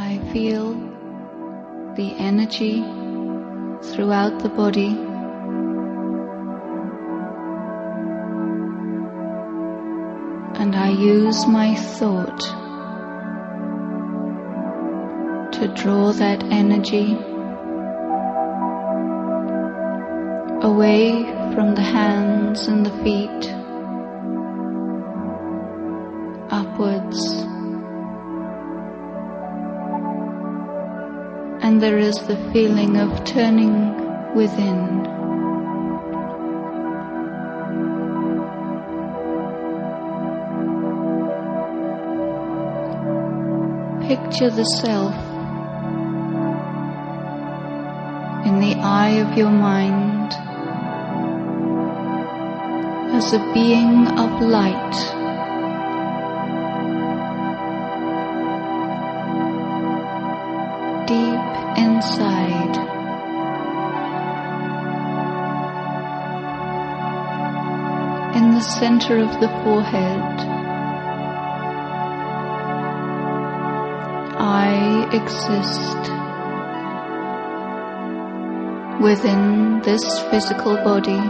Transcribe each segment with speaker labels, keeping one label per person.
Speaker 1: I feel the energy throughout the body, and I use my thought to draw that energy away from the hands and the feet, upwards, and there is the feeling of turning within. Picture the self in the eye of your mind as a being of light, deep inside, in the center of the forehead. I exist within this physical body,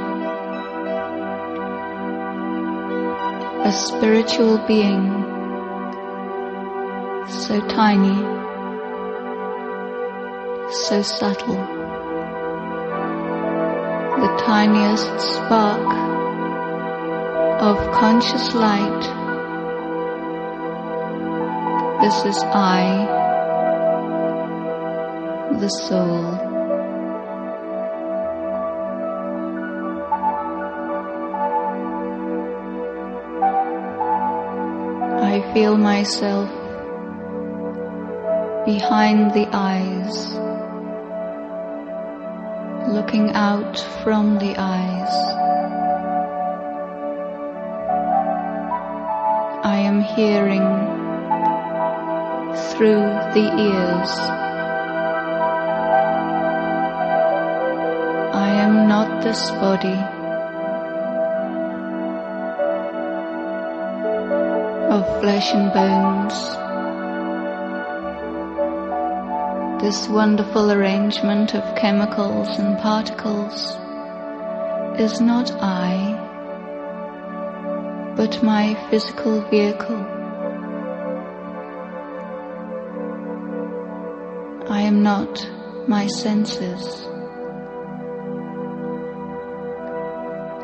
Speaker 1: a spiritual being, so tiny, so subtle, the tiniest spark of conscious light. This is I, the soul. I feel myself behind the eyes, looking out from the eyes. I am hearing through the ears. I am not this body of flesh and bones. This wonderful arrangement of chemicals and particles is not I, but my physical vehicle. I am not my senses.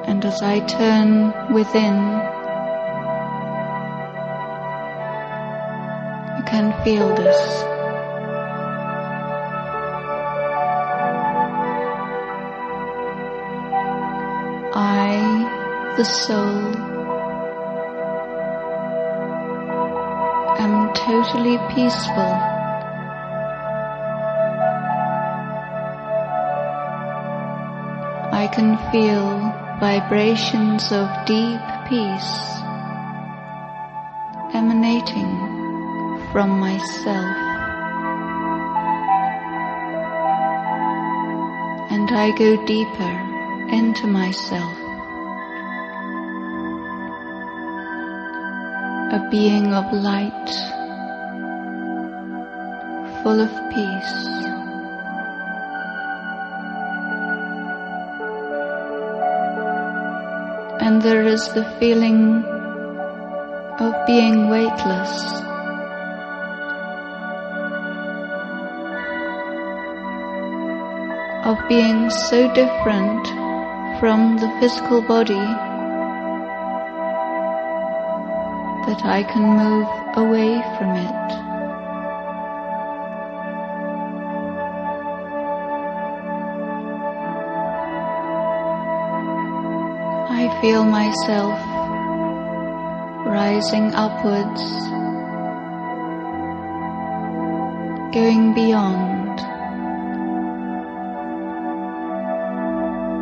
Speaker 1: And as I turn within, you can feel this. I, the soul, am totally peaceful. I can feel vibrations of deep peace emanating from myself, and I go deeper into myself, a being of light, full of peace. And there is the feeling of being weightless, of being so different from the physical body that I can move away from it. I feel myself rising upwards, going beyond,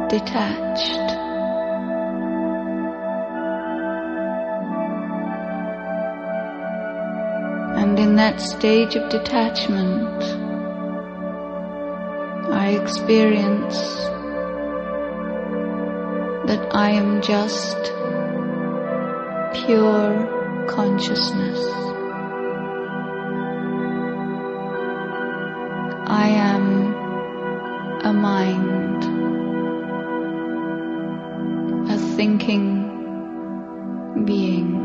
Speaker 1: detached. And in that stage of detachment, I experience that I am just pure consciousness. I am a mind, a thinking being.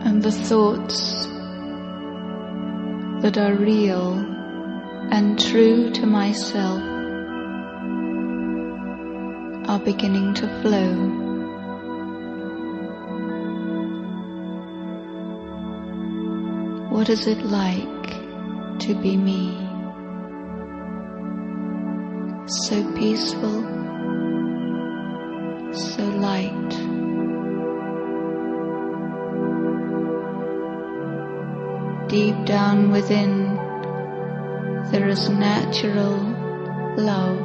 Speaker 1: And the thoughts that are real and true to myself are beginning to flow. What is it like to be me? So peaceful, so light. Deep down within, there is natural love.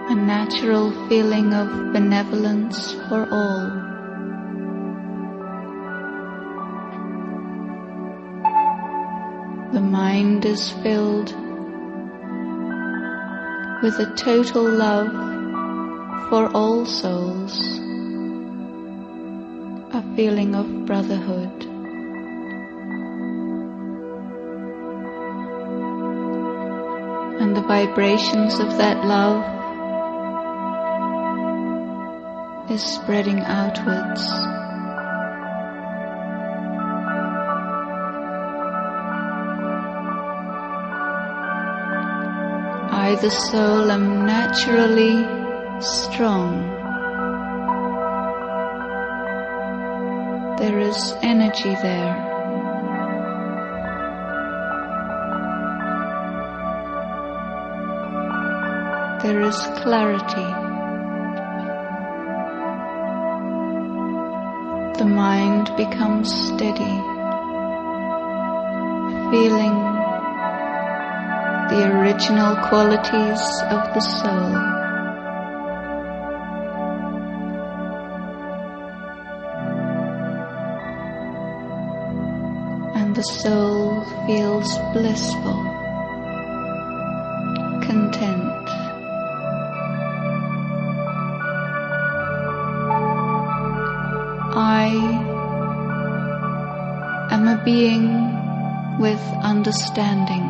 Speaker 1: A natural feeling of benevolence for all. The mind is filled with a total love for all souls. A feeling of brotherhood. And the vibrations of that love is spreading outwards. I, the soul, am naturally strong. There is energy there. There is clarity. The mind becomes steady, feeling the original qualities of the soul. The soul feels blissful, content. I am a being with understanding,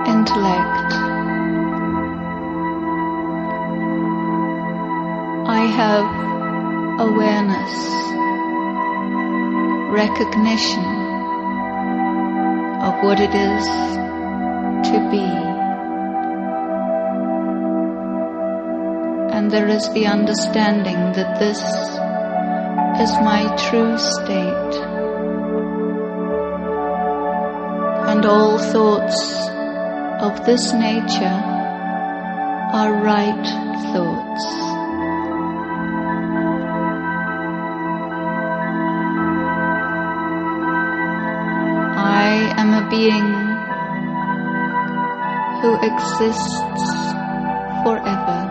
Speaker 1: intellect. I have awareness, recognition of what it is to be. And there is the understanding that this is my true state. And all thoughts of this nature are right thoughts. I am a being who exists forever.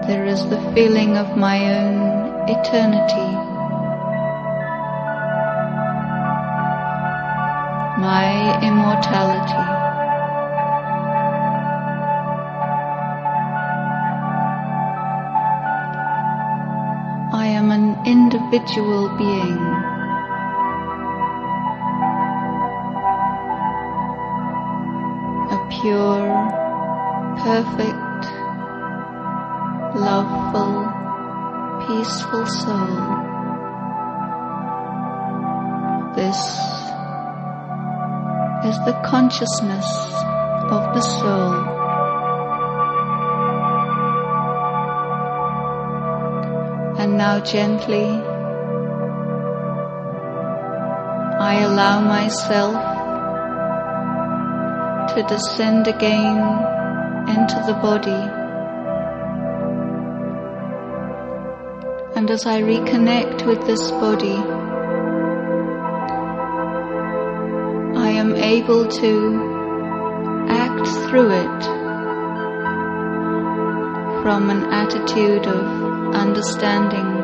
Speaker 1: There is the feeling of my own eternity, my immortality. I am an individual being. Pure, perfect, loveful, peaceful soul. This is the consciousness of the soul. And now gently, I allow myself to descend again into the body. And as I reconnect with this body, I am able to act through it from an attitude of understanding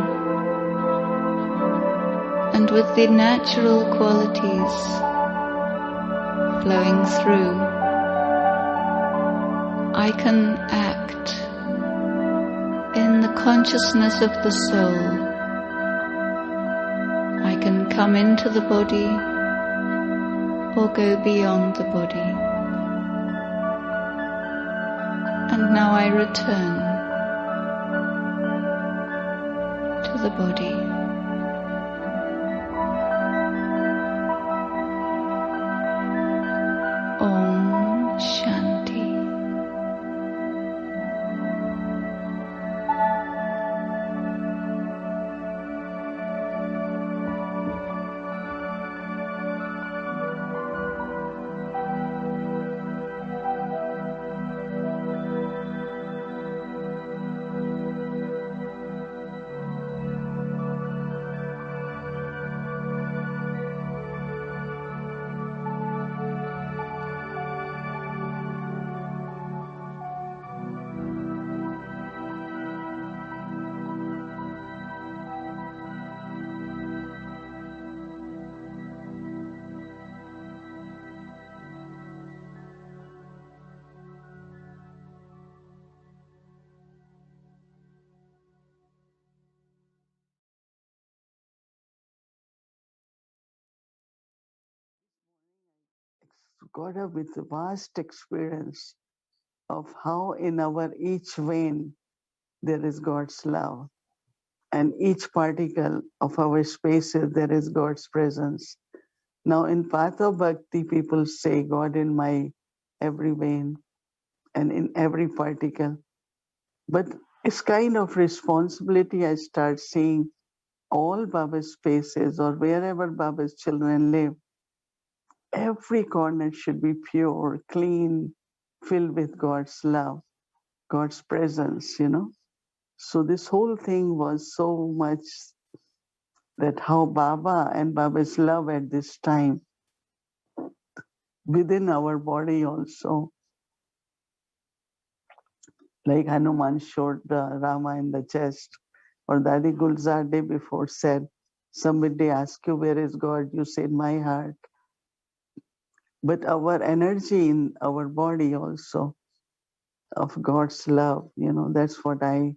Speaker 1: and with the natural qualities flowing through, I can act in the consciousness of the soul. I can come into the body or go beyond the body. And now I return to the body. Om Shanti.
Speaker 2: Got up with a vast experience of how in our each vein there is God's love, and each particle of our spaces there is God's presence. Now in Path of Bhakti, people say God in my every vein and in every particle. But it's kind of responsibility. I start seeing all Baba's spaces or wherever Baba's children live. Every corner should be pure, clean, filled with God's love, God's presence, So this whole thing was so much that how Baba and Baba's love at this time within our body also. Like Hanuman showed Rama in the chest, or Dadi Gulzar day before said, somebody asked you, where is God? You said, my heart. But our energy in our body also of God's love, that's what I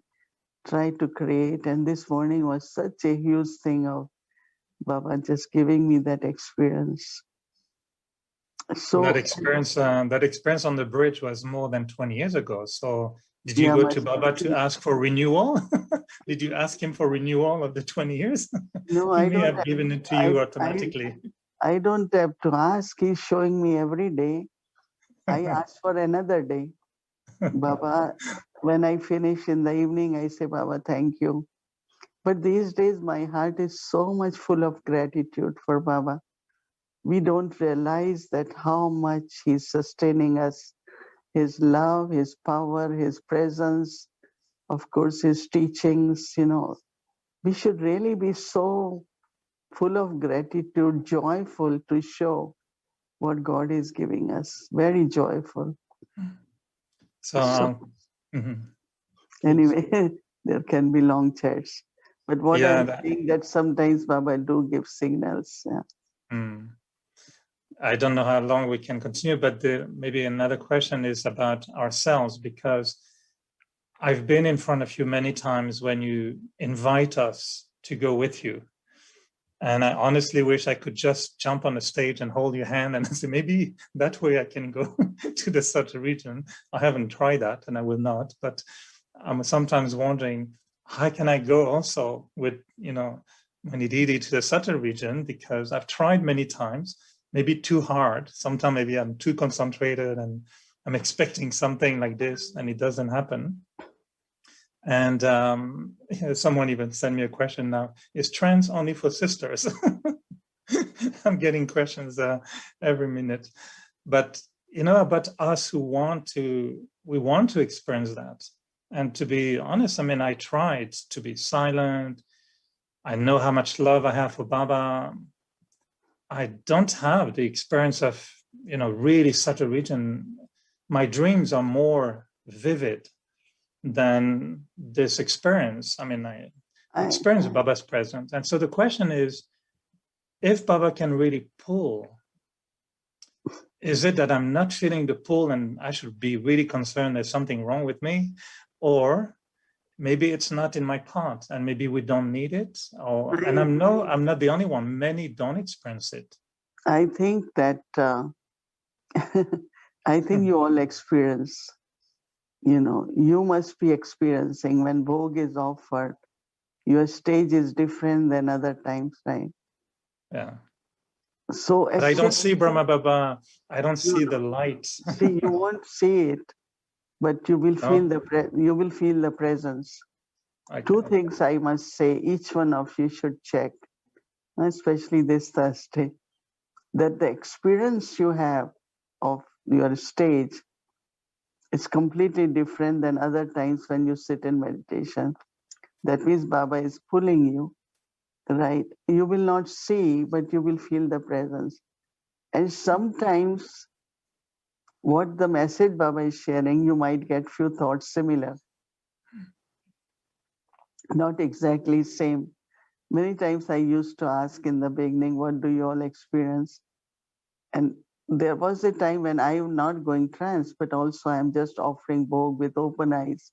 Speaker 2: try to create. And this morning was such a huge thing of Baba just giving me that experience. So
Speaker 3: that experience on the bridge was more than 20 years ago. So did you go to Baba to ask for renewal? Did you ask him for renewal of the 20 years?
Speaker 2: No,
Speaker 3: he may have given it to you automatically.
Speaker 2: I don't have to ask. He's showing me every day. I ask for another day. Baba, when I finish in the evening, I say, Baba, thank you. But these days, my heart is so much full of gratitude for Baba. We don't realize that how much he's sustaining us. His love, his power, his presence, of course, his teachings, We should really be so full of gratitude, joyful to show what God is giving us. Very joyful. Anyway, there can be long chats. But what I'm saying that sometimes Baba do give signals.
Speaker 3: I don't know how long we can continue, but maybe another question is about ourselves, because I've been in front of you many times when you invite us to go with you. And I honestly wish I could just jump on the stage and hold your hand and say, maybe that way I can go to the Sattva region. I haven't tried that and I will not, but I'm sometimes wondering, how can I go also with, Manididi to the Sattva region? Because I've tried many times, maybe too hard. Sometimes maybe I'm too concentrated and I'm expecting something like this and it doesn't happen. And someone even sent me a question now, is trance only for sisters? I'm getting questions every minute. But, about us who want to experience that. And to be honest, I tried to be silent. I know how much love I have for Baba. I don't have the experience of, really such a region. My dreams are more vivid than this experience. I experienced Baba's presence. And so the question is, if Baba can really pull, is it that I'm not feeling the pull and I should be really concerned there's something wrong with me? Or maybe it's not in my part and maybe we don't need it? And I'm not the only one. Many don't experience it.
Speaker 2: I think that I think you all experience, you must be experiencing when Bhog is offered, your stage is different than other times, right?
Speaker 3: Yeah.
Speaker 2: So
Speaker 3: But I don't see Brahma Baba. I don't see the light.
Speaker 2: See, you won't see it, but you will feel the presence. Okay. Two things I must say, each one of you should check, especially this Thursday, that the experience you have of your stage is completely different than other times when you sit in meditation. That means Baba is pulling you, right? You will not see, but you will feel the presence. And sometimes what the message Baba is sharing, you might get few thoughts similar. Not exactly same. Many times I used to ask in the beginning, what do you all experience? And there was a time when I am not going trance, but also I'm just offering Bhog with open eyes.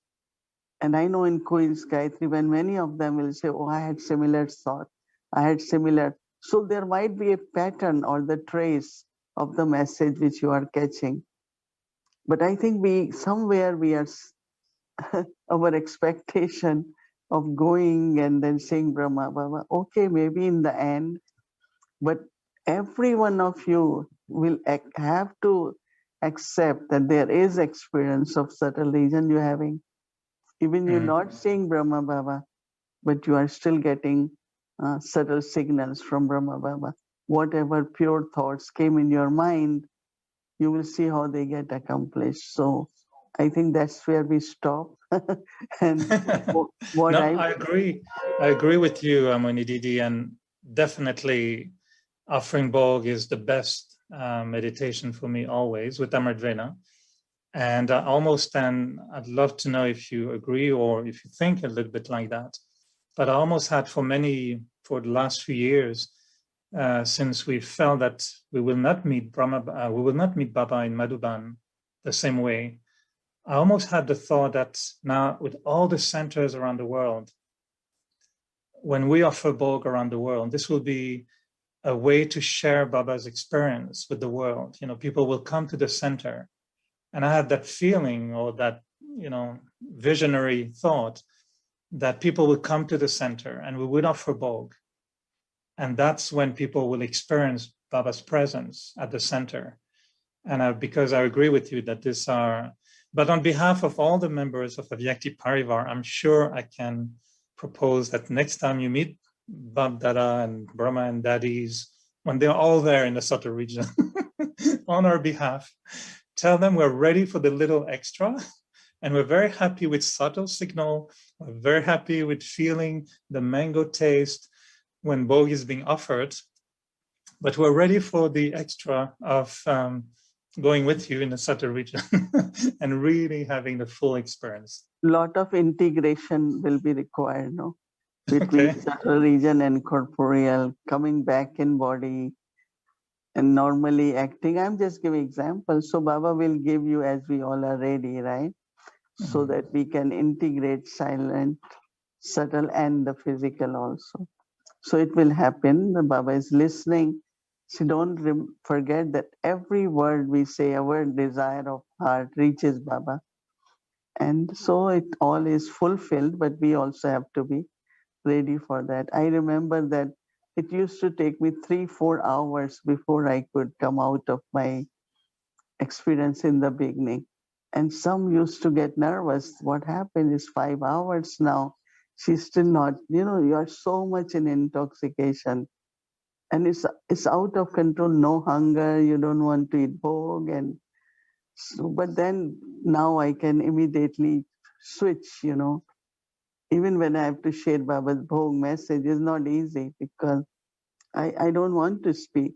Speaker 2: And I know in Queen's Gayatri, when many of them will say, oh, I had similar thought, I had similar. So there might be a pattern or the trace of the message which you are catching. But I think somewhere we are, our expectation of going and then saying Brahma Baba, okay, maybe in the end, but every one of you will have to accept that there is experience of subtle region you're having. Even you're not saying Brahma Baba, but you are still getting subtle signals from Brahma Baba. Whatever pure thoughts came in your mind, you will see how they get accomplished. So I think that's where we stop. And
Speaker 3: I agree. I agree with you, Moni Didi, and definitely offering Bhog is the best meditation for me always with Amritvena. And I'd love to know if you agree or if you think a little bit like that. But I almost had for the last few years, since we felt that we will not meet Baba in Madhuban the same way. I almost had the thought that now with all the centers around the world, when we offer Bhog around the world, this will be a way to share Baba's experience with the world. People will come to the center. And I had that feeling or that, visionary thought that people will come to the center and we would offer Bhog. And that's when people will experience Baba's presence at the center. And because I agree with you that but on behalf of all the members of Avyakti Parivar, I'm sure I can propose that next time you meet Bab Dada and Brahma and Daddies, when they're all there in the Subtle region on our behalf, tell them we're ready for the little extra. And we're very happy with subtle signal. We're very happy with feeling the mango taste when Bhog is being offered. But we're ready for the extra of going with you in the subtle region and really having the full experience.
Speaker 2: Lot of integration will be required, no? Between subtle region and corporeal, coming back in body and normally acting. I'm just giving examples. So Baba will give you as we all are ready, right? So that we can integrate silent, subtle, and the physical also. So it will happen. The Baba is listening. So don't forget that every word we say, our desire of heart reaches Baba. And so it all is fulfilled, but we also have to be ready for that. I remember that it used to take me 3-4 hours before I could come out of my experience in the beginning. And some used to get nervous. What happened is 5 hours now. She's still not, you are so much in intoxication. And it's out of control, no hunger, you don't want to eat Bhog. And so, but then now I can immediately switch, Even when I have to share Baba's Bhog message, it's not easy because I don't want to speak.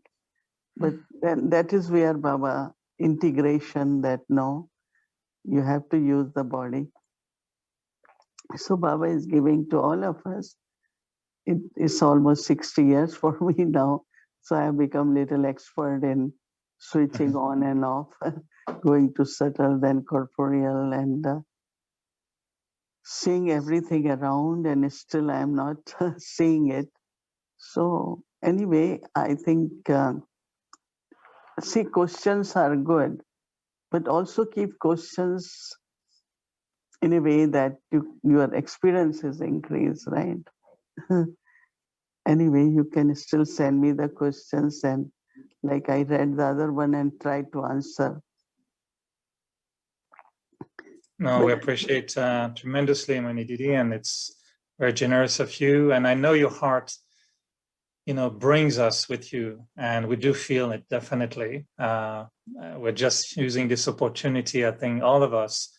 Speaker 2: But then that is where Baba integration that no, you have to use the body. So Baba is giving to all of us. It's almost 60 years for me now. So I have become little expert in switching on and off, going to subtle, then corporeal, and seeing everything around, and still I am not seeing it. So anyway, I think, see, questions are good, but also keep questions in a way that your experiences increase, right? Anyway, you can still send me the questions, and like I read the other one and tried to answer.
Speaker 3: No, we appreciate tremendously, Mani Didi, and it's very generous of you. And I know your heart, brings us with you, and we do feel it definitely. We're just using this opportunity, I think, all of us,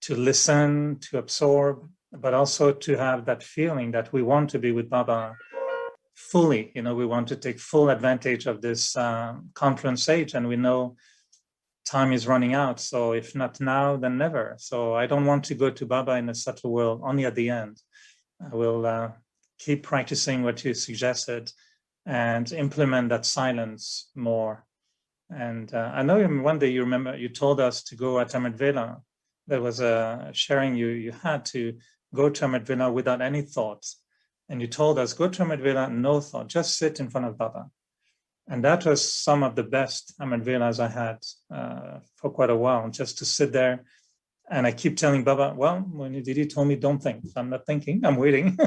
Speaker 3: to listen, to absorb, but also to have that feeling that we want to be with Baba fully. We want to take full advantage of this conference age, and we know time is running out. So if not now, then never. So I don't want to go to Baba in a subtle world only at the end. I will keep practicing what you suggested and implement that silence more. And I know one day you remember you told us to go at Amrit Vela. There was a sharing you had to go to Amrit Vela without any thoughts. And you told us, go to Amrit Vela, no thought, just sit in front of Baba. And that was some of the best Amrit Velas I had for quite a while, just to sit there. And I keep telling Baba, well, when Didi told me don't think, so I'm not thinking, I'm waiting.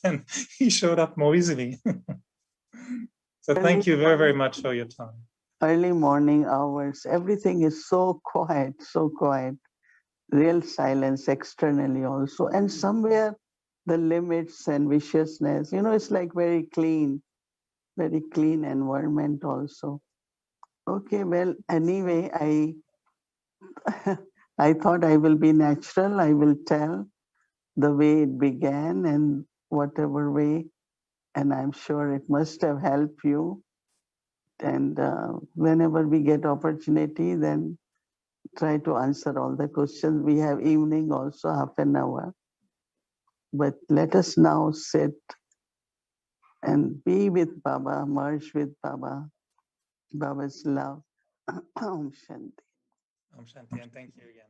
Speaker 3: And he showed up more easily. So thank you very, very much for your time.
Speaker 2: Early morning hours, everything is so quiet, real silence externally also. And somewhere the limits and viciousness, it's like very clean environment also. Okay, well, anyway, I thought I will be natural. I will tell the way it began and whatever way, and I'm sure it must have helped you. And whenever we get opportunity, then try to answer all the questions. We have evening also, half an hour. But let us now sit and be with Baba, merge with Baba, Baba's love. Om Shanti.
Speaker 3: Om Shanti, and thank you again.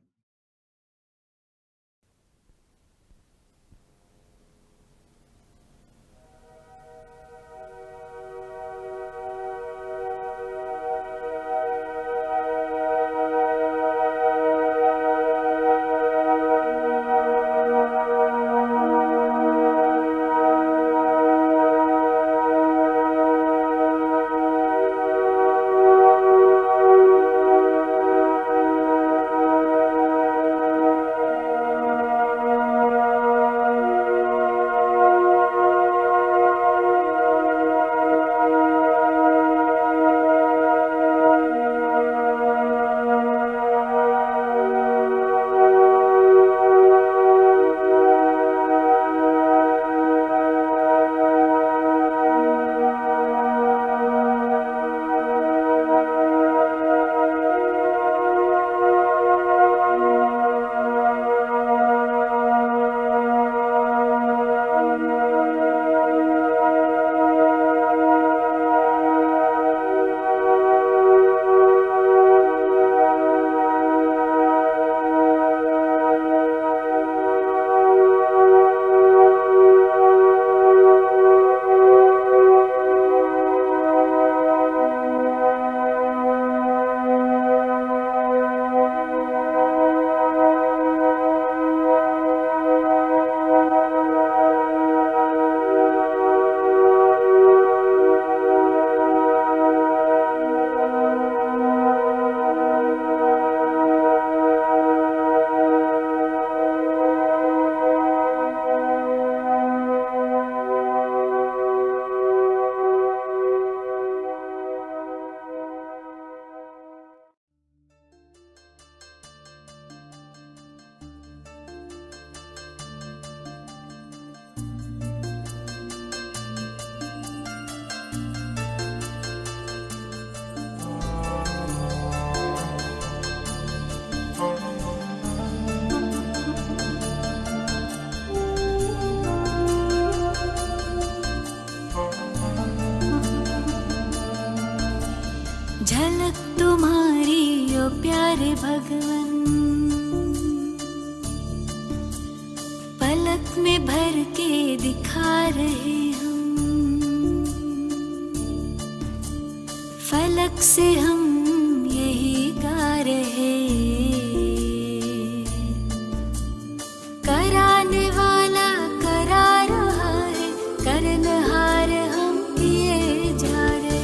Speaker 4: ओ प्यारे भगवन, पलक में भर के दिखा रहे हम, फलक से हम यही गा रहे। कराने वाला करा रहा है, करनहार हम किए जा रहे।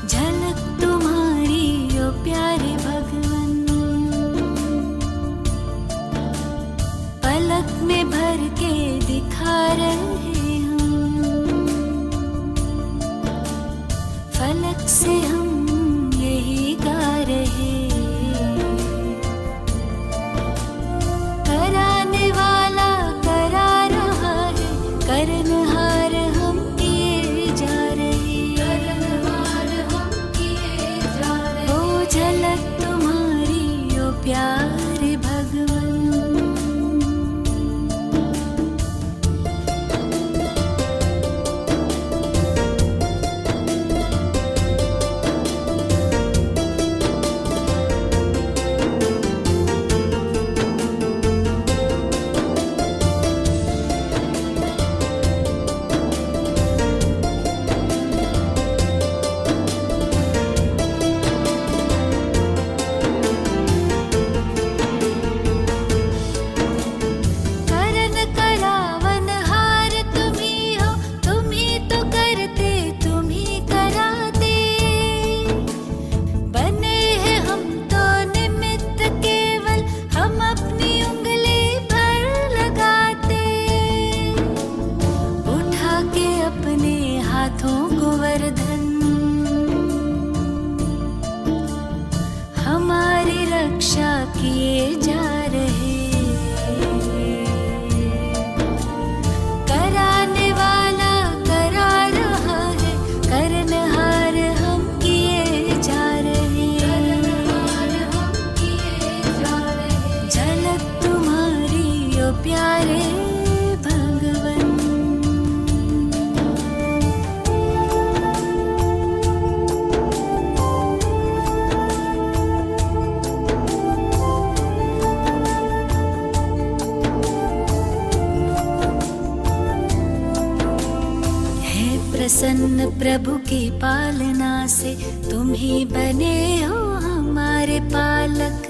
Speaker 4: झलक तुम्हारी ओ प्यारे भगवन, पलक में भर के दिखा रहे हम, फलक से हम यही गा रहे। कराने वाला करा रहा है, करनहार हम किए जा रहे। करनहार हम किए जा रहे। ओ झलक तुम्हारी ओ प्यारे भगवन। हमारी रक्षा किए जा रहे। कराने वाला करा रहा है, करनहार हम किए जा रहे। हम किए जा रहे। झलक तुम्हारी ओ प्यारे भगवन। प्रसन्न प्रभु की पालना से तुम ही बने हो हमारे पालक।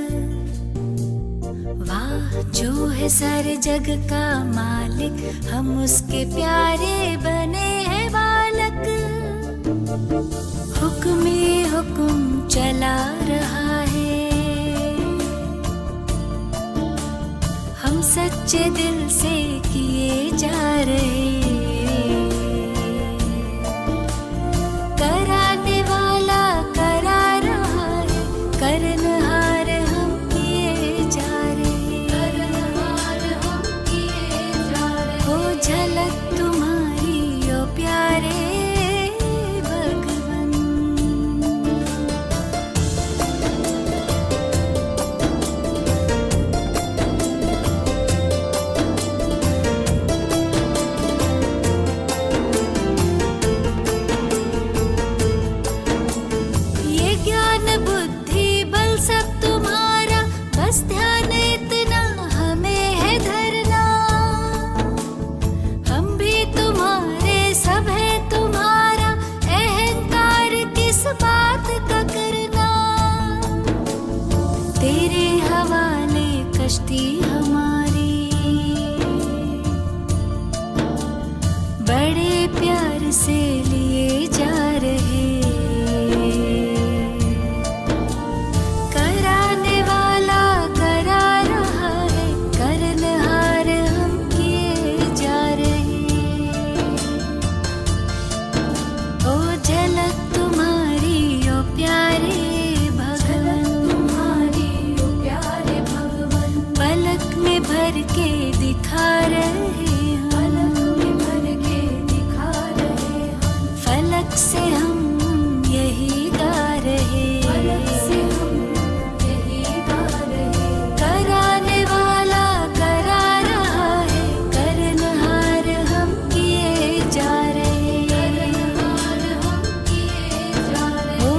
Speaker 4: वाह जो है सारे जग का मालिक, हम उसके प्यारे बने हैं बालक। हुक्म हुक्म चला रहा है, हम सच्चे दिल से किए जा रहे। कराने वाला करा रहा है, करनहार हम किए जा रहे। करनहार हम किए जा रहे। ओ झलक तुम्हारी ओ प्यारे भगवन। बस ध्यान इतना हमें है धरना, हम भी तुम्हारे सब है तुम्हारा। अहंकार किस बात का करना, तेरे हवाले कश्ती हमारी। बड़े प्यार से लिए जा रहे। भर के दिखा रहे हम, भर के दिखा रहे हम। फलक से हम यही गा रहे। फलक से हम यही गा रहे। कराने वाला करा रहा है, करनहार हम किए जा रहे। करनहार हम किए जा रहे। ओ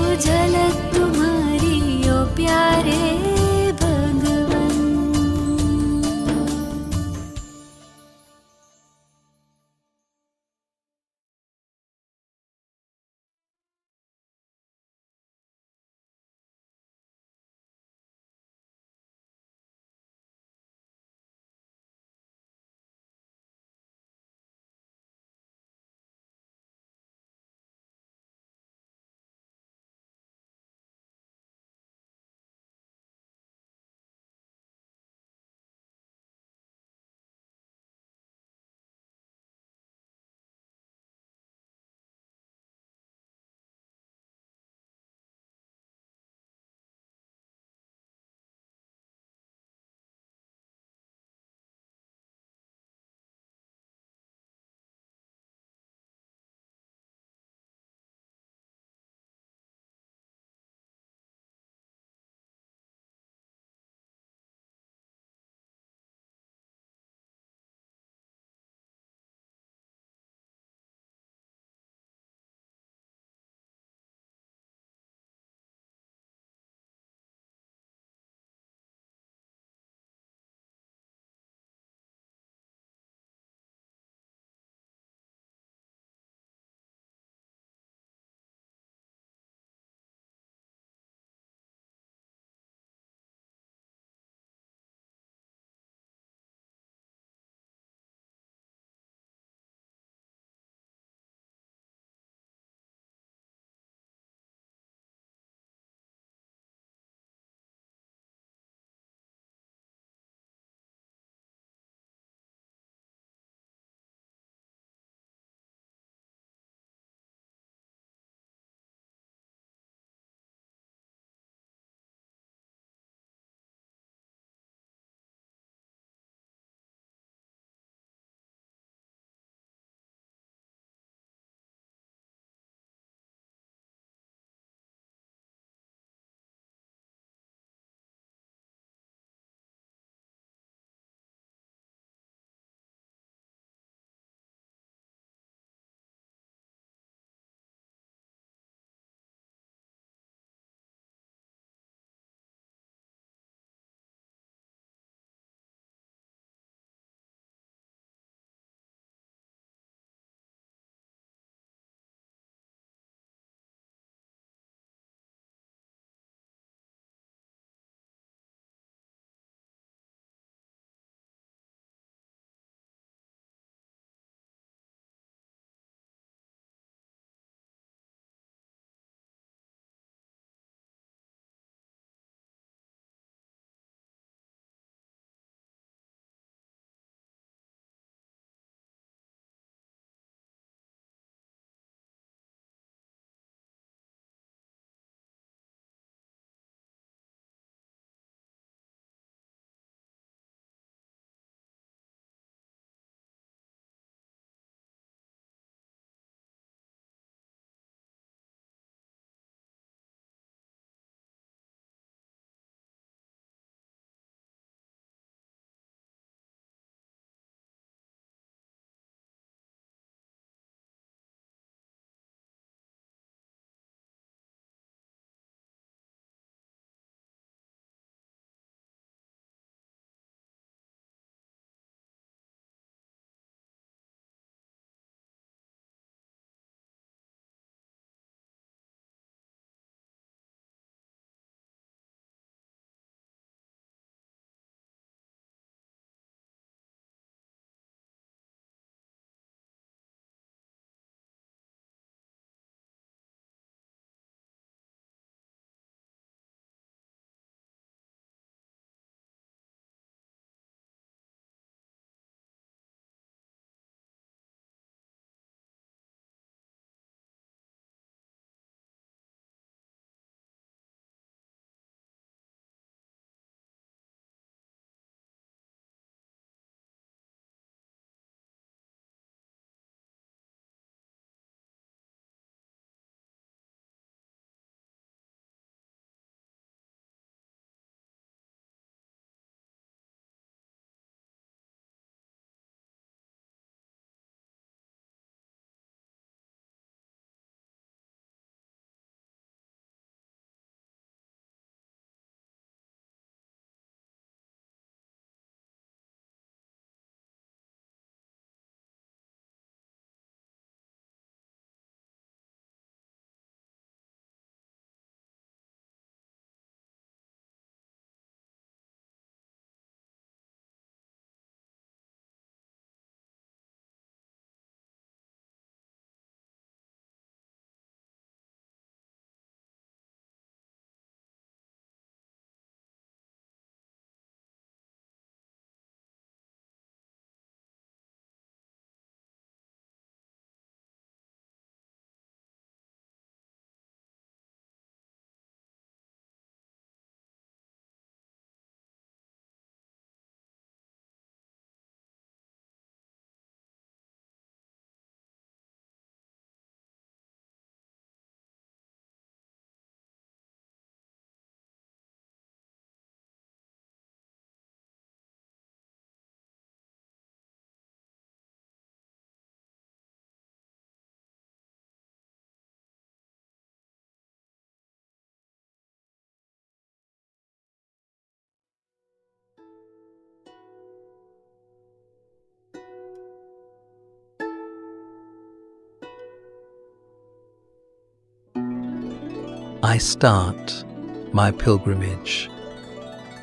Speaker 5: I start my pilgrimage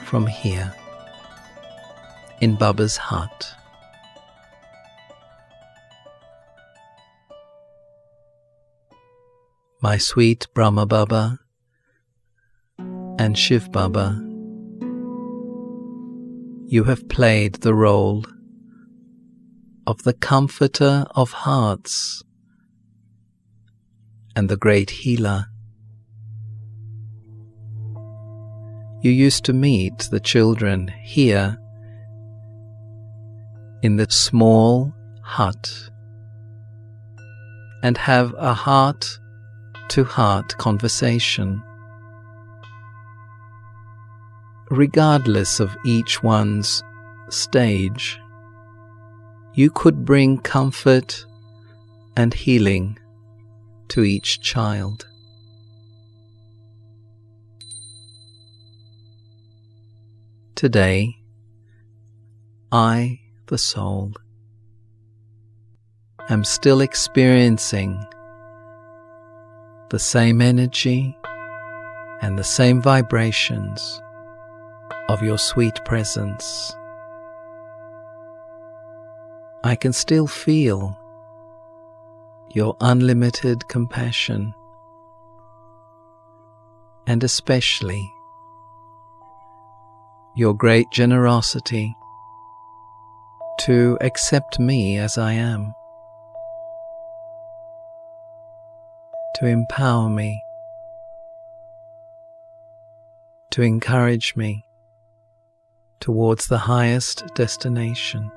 Speaker 5: from here in Baba's hut. My sweet Brahma Baba and Shiv Baba, you have played the role of the comforter of hearts and the great healer. You used to meet the children here in the small hut and have a heart-to-heart conversation. Regardless of each one's stage, you could bring comfort and healing to each child. Today, I, the soul, am still experiencing the same energy and the same vibrations of your sweet presence. I can still feel your unlimited compassion, and especially your great generosity to accept me as I am, to empower me, to encourage me towards the highest destination.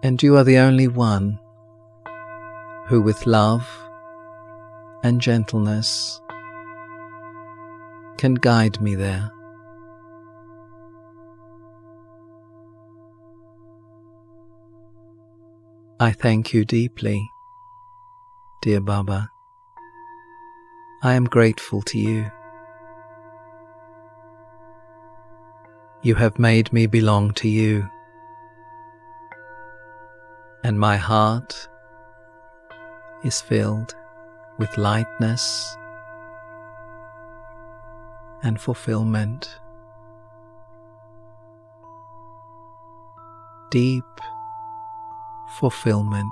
Speaker 5: And you are the only one who, with love and gentleness, can guide me there. I thank you deeply, dear Baba. I am grateful to you. You have made me belong to you, and my heart is filled with lightness and fulfillment. Deep fulfillment.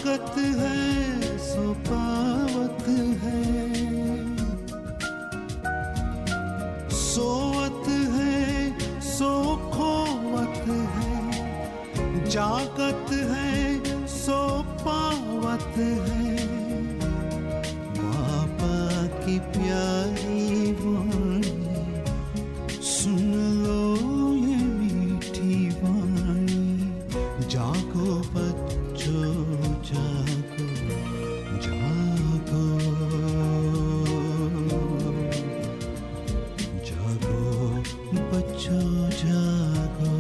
Speaker 6: जागत है सो पावत है, सोवत है सो खोवत है, जागत है सो पावत है। बाबा की प्यारी वाणी सुन लो ये मीठी वाणी, जागो बच्चों जागो जागो, जागो बच्चों जागो।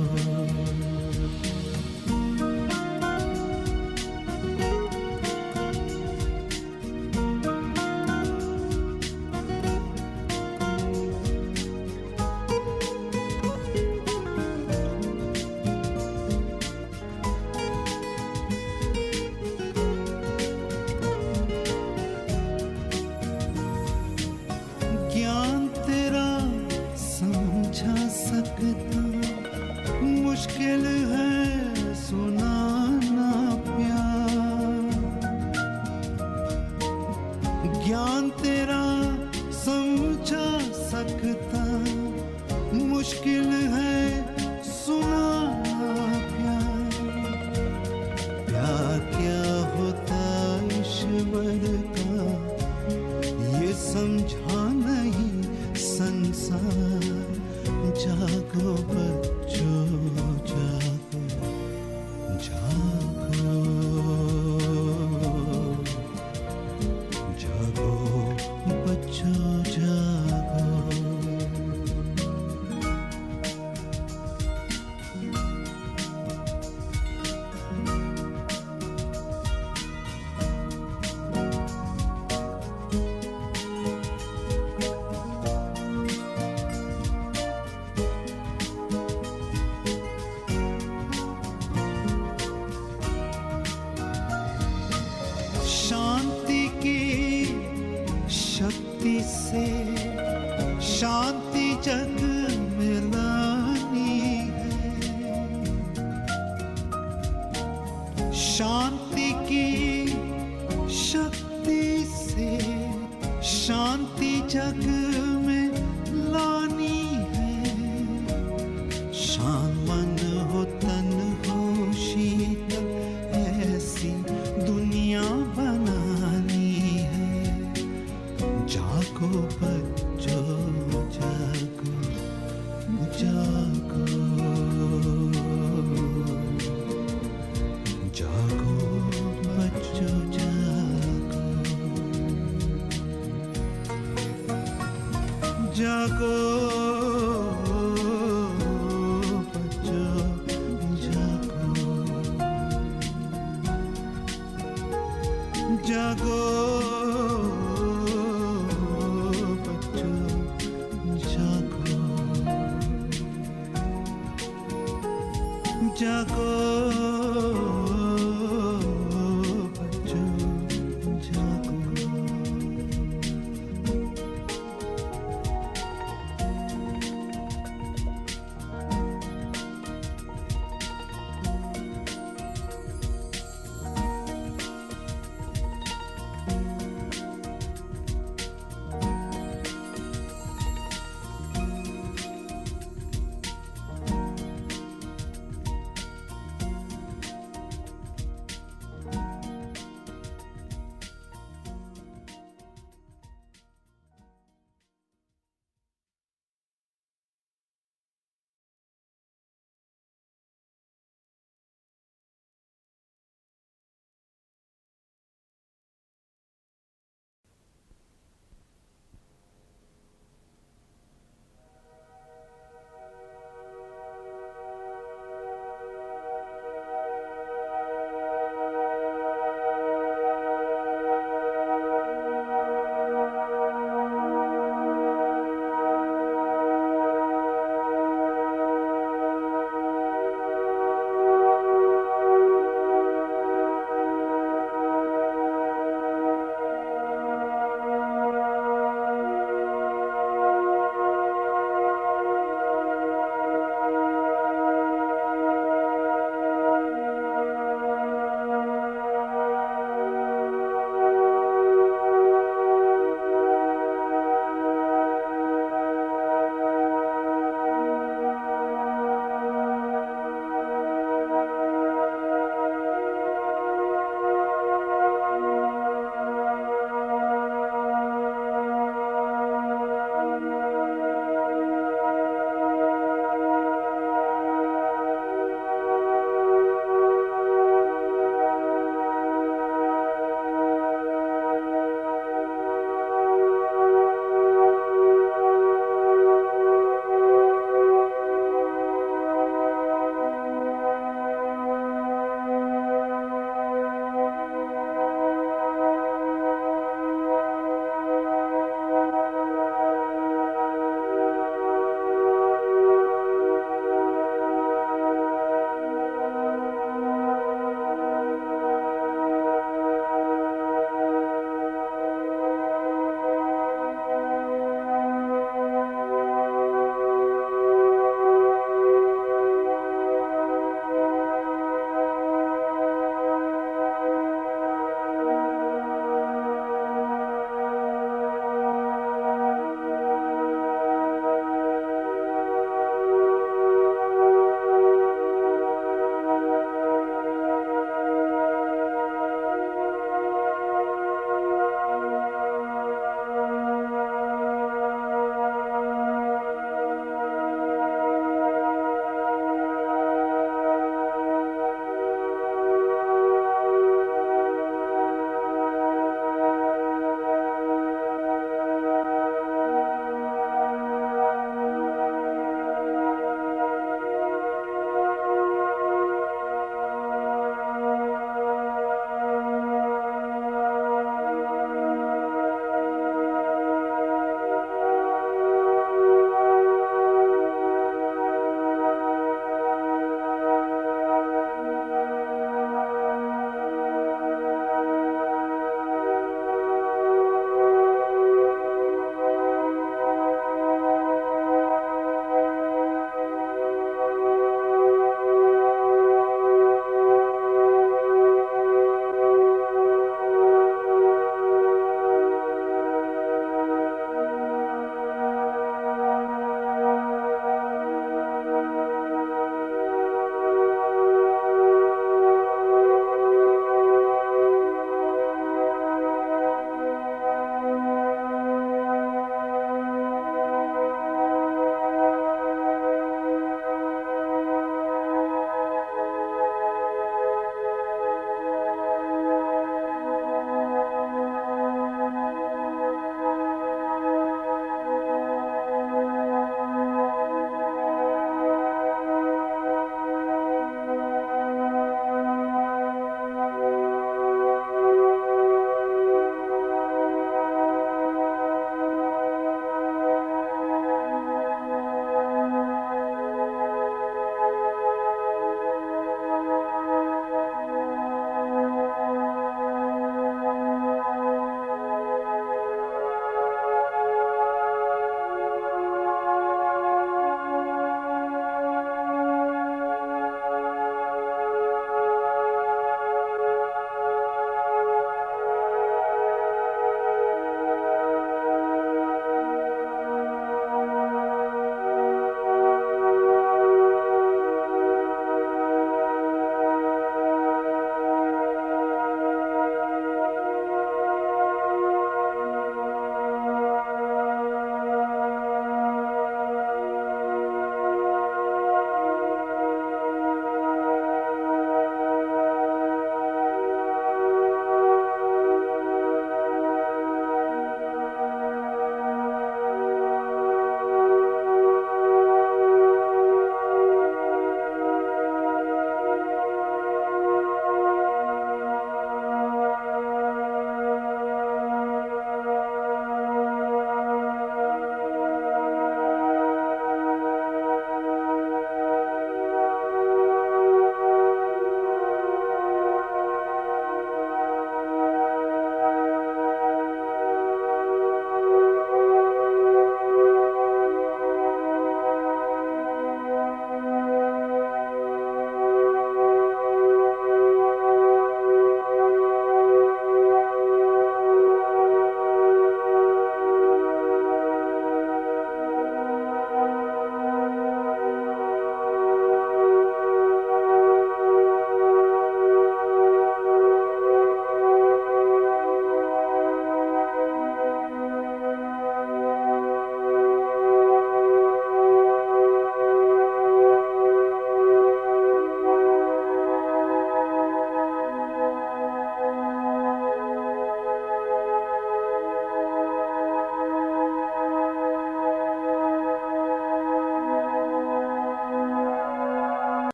Speaker 6: ज्ञान तेरा समझा सकता मुश्किल है सुनाना प्यार, ज्ञान तेरा समझा सकता मुश्किल है सुनाना प्यार। प्यार क्या होता ईश्वर का ये समझा नहीं संसार, जागो बच्चों जागो जागो, जागो बच्चों जागो। शांति की शक्ति से शांति जग में लानी है, शांति की शक्ति से शांति जग में लानी है। शांत मन हो तन हो शीतल ऐसी दुनिया बनानी है, जागो बच्चों जागो जागो, जागो बच्चों जागो, जागो बच्चों जागो, जागो बच्चों जागो, जागो बच्चों जागो।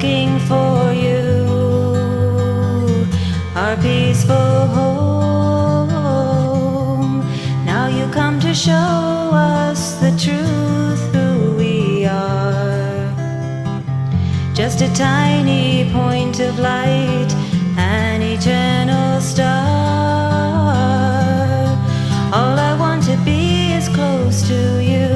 Speaker 4: looking for you, our peaceful home. Now you come to show us the truth, who we are. Just a tiny point of light, an eternal star. All I want to be is close to you,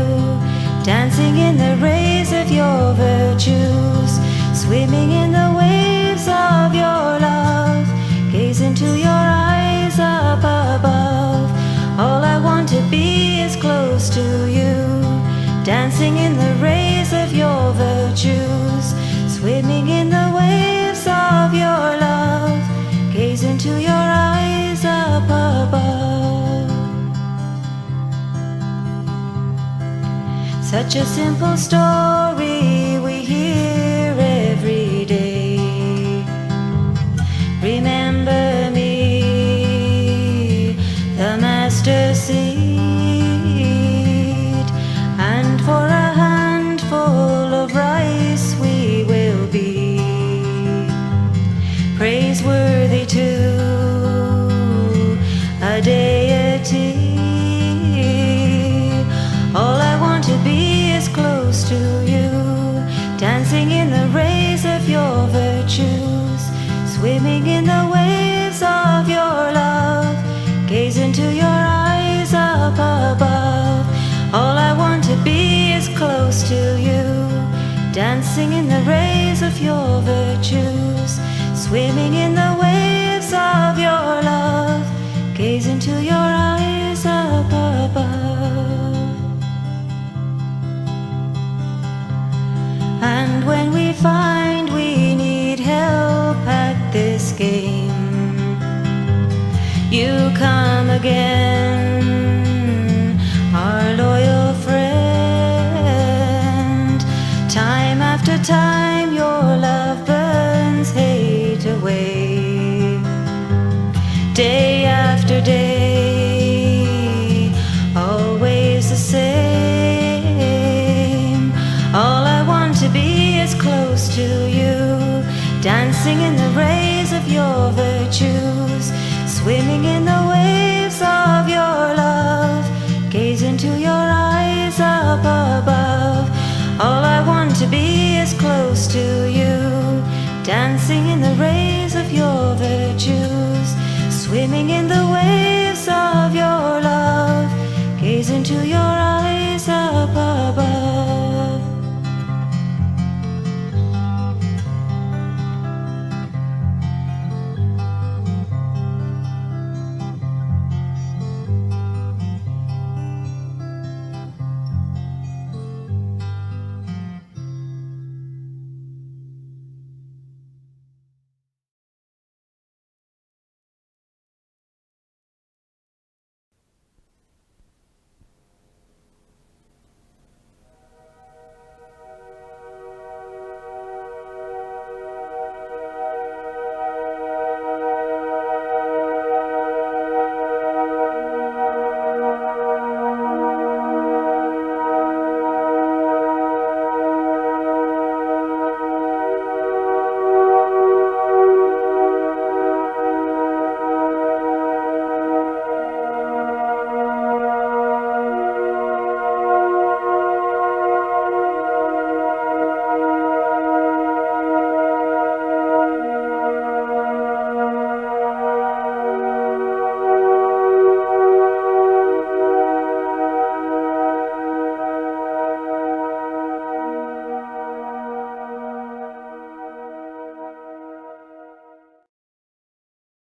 Speaker 4: dancing in the rays of your virtues, swimming in the waves of your love, gaze into your eyes up above. All I want to be is close to you, dancing in the rays of your virtues, swimming in the waves of your love, gaze into your eyes up above. Such a simple story we hear every day. Remember me, the master seed, and for a handful of rice we will be praiseworthy to a deity. All I want to be is close to you, dancing in the rays of your virtues, swimming in the waves of your love, gaze into your eyes up above. All I want to be is close to you, dancing in the rays of your virtues, swimming in the waves of your love, gaze into your eyes up above. And when we find we need help at this game, you come again, our loyal friend. Time after time your love burns hate away. Day after day, always the same. All I want to be is close to you, dancing in the rays of your virtues, swimming in the waves of your love, gaze into your eyes up above. All I want to be is close to you, dancing in the rays of your virtues, swimming in the waves of your love, gaze into your eyes up above.